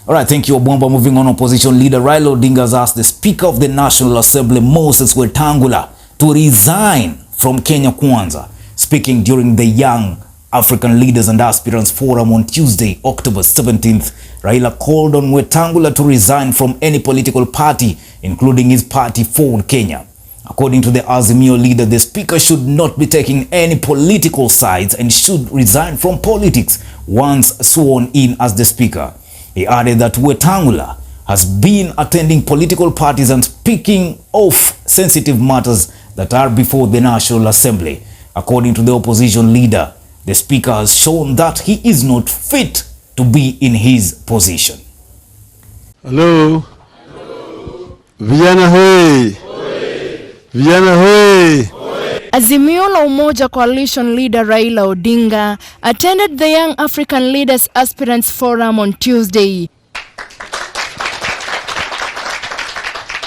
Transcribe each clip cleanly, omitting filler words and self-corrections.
All right, thank you, Obwamba. Moving on, opposition leader Raila Odinga has asked the Speaker of the National Assembly, Wetangula, to resign from Kenya Kwanza. Speaking during the Young African Leaders and Aspirants Forum on Tuesday, October 17th, Raila called on Wetangula to resign from any political party, including his party Ford Kenya. According to the Azimio leader, the Speaker should not be taking any political sides and should resign from politics once sworn in as the Speaker. He added that Wetangula has been attending political parties and speaking of sensitive matters that are before the National Assembly. According to the opposition leader, the Speaker has shown that he is not fit to be in his position. Hello. Hello. Vijana hoi. Vijana hoi. Azimio la Umoja Coalition leader Raila Odinga attended the Young African Leaders Aspirants Forum on Tuesday.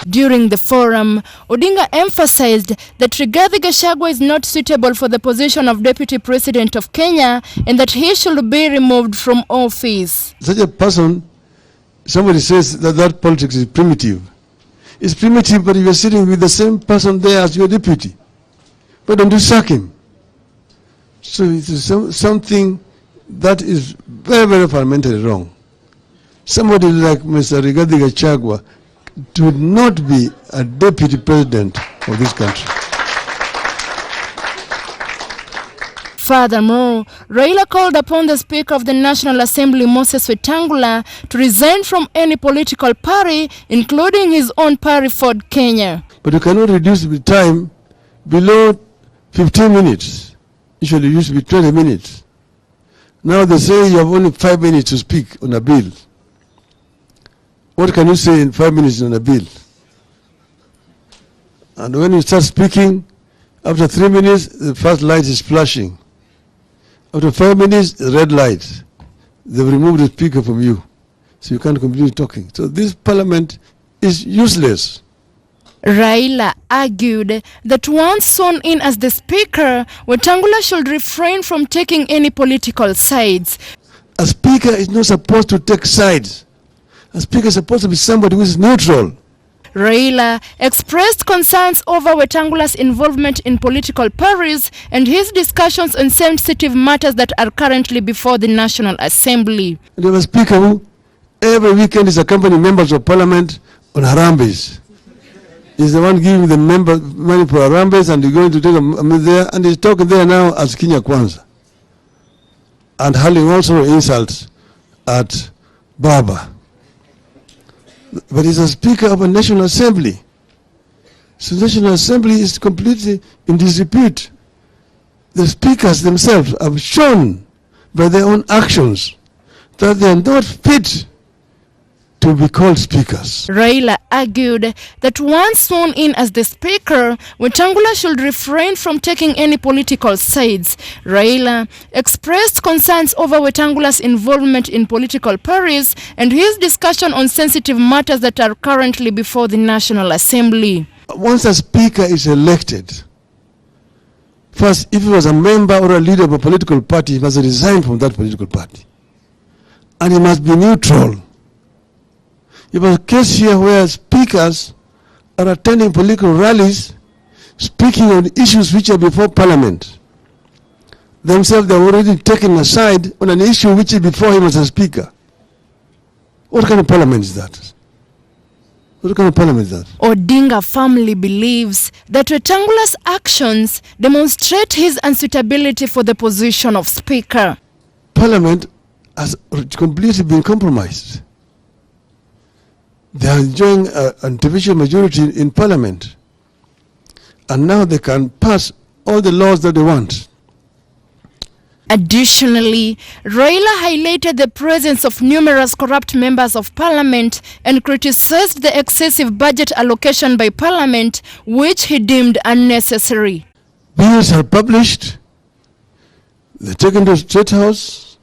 During the forum, Odinga emphasized that Rigathi Gachagua is not suitable for the position of Deputy President of Kenya and that he should be removed from office. Such a person, somebody says that politics is primitive. It's primitive, but you are sitting with the same person there as your deputy. Why don't you sack him? So it is something that is very, very fundamentally wrong. Somebody like Mr. Rigathi Gachagua would not be a deputy president of this country. Furthermore, Raila called upon the Speaker of the National Assembly, Wetangula, to resign from any political party, including his own party, Ford Kenya. But you cannot reduce the time below 15 minutes. Usually it used to be 20 minutes. Now they say you have only 5 minutes to speak on a bill. What can you say in 5 minutes on a bill? And when you start speaking, after 3 minutes, the first light is flashing. After 5 minutes, the red light. They've removed the speaker from you, so you can't continue talking. So this parliament is useless. Raila argued that once sworn in as the Speaker, Wetangula should refrain from taking any political sides. A speaker is not supposed to take sides. A speaker is supposed to be somebody who is neutral. Raila expressed concerns over Wetangula's involvement in political parties and his discussions on sensitive matters that are currently before the National Assembly. And you have a speaker who every weekend is accompanying members of parliament on Harambes. He's the one giving the member money for Harambes, and he's going to take them there, and he's talking there now as Kenya Kwanza. And hurling also insults at Baba. But he's a Speaker of a National Assembly. So the National Assembly is completely in disrepute. The speakers themselves have shown by their own actions that they are not fit to be called speakers. Raila argued that once sworn in as the Speaker, Wetangula should refrain from taking any political sides. Raila expressed concerns over Wetangula's involvement in political parties and his discussion on sensitive matters that are currently before the National Assembly. Once a speaker is elected, first, if he was a member or a leader of a political party, he must resign from that political party. And he must be neutral. You have a case here where speakers are attending political rallies, speaking on issues which are before parliament. Themselves, they are already taken aside on an issue which is before him as a speaker. What kind of parliament is that? What kind of parliament is that? Odinga firmly believes that Wetangula's actions demonstrate his unsuitability for the position of Speaker. Parliament has completely been compromised. They are enjoying an artificial majority in parliament. And now they can pass all the laws that they want. Additionally, Raila highlighted the presence of numerous corrupt members of parliament and criticized the excessive budget allocation by parliament, which he deemed unnecessary. Bills are published, they're taken to the State House,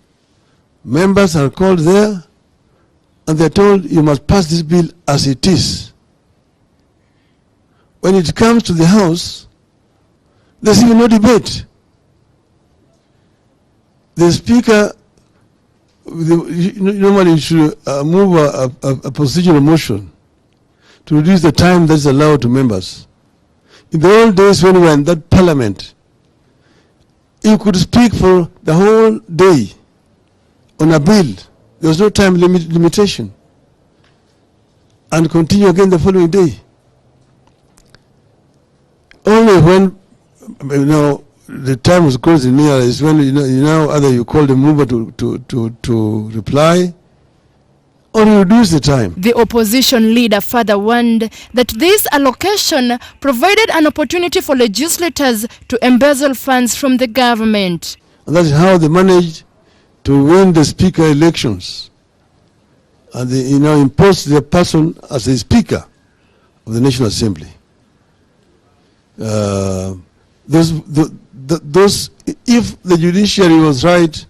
members are called there, and they're told you must pass this bill as it is. When it comes to the House, there's even no debate. The Speaker normally you should move a procedural motion to reduce the time that's allowed to members. In the old days when we were in that parliament, you could speak for the whole day on a bill. There was no time limitation. And continue again the following day. Only when, the time was closing near is when, either you call the mover to reply, or you reduce the time. The opposition leader further warned that this allocation provided an opportunity for legislators to embezzle funds from the government. And that is how they managed to win the speaker elections. And they imposed their person as a speaker of the National Assembly. If the judiciary was right,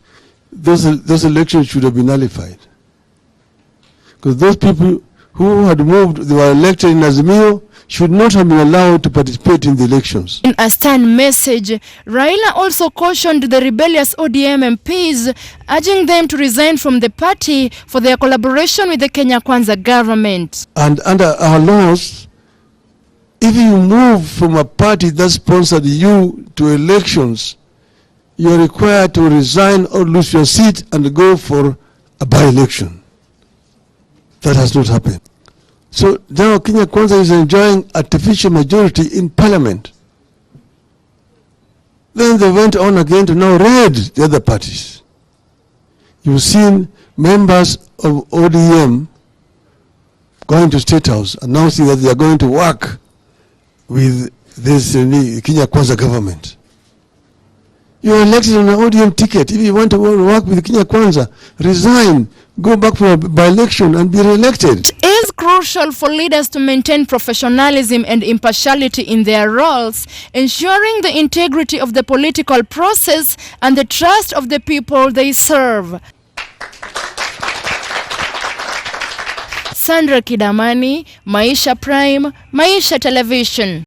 those elections should have been nullified. Because those people who had moved, they were elected in Azimio, should not have been allowed to participate in the elections. In a stern message, Raila also cautioned the rebellious ODM MPs, urging them to resign from the party for their collaboration with the Kenya Kwanza government. And under our laws, if you move from a party that sponsored you to elections, you are required to resign or lose your seat and go for a by-election. That has not happened. So now Kenya Kwanza is enjoying artificial majority in parliament. Then they went on again to now raid the other parties. You've seen members of ODM going to State House announcing that they are going to work with this Kenya Kwanza government. You are elected on an ODM ticket. If you want to work with Kenya Kwanza, resign, go back for a by-election and be re-elected. It is crucial for leaders to maintain professionalism and impartiality in their roles, ensuring the integrity of the political process and the trust of the people they serve. Sandra Kidamani, Maisha Prime, Maisha Television.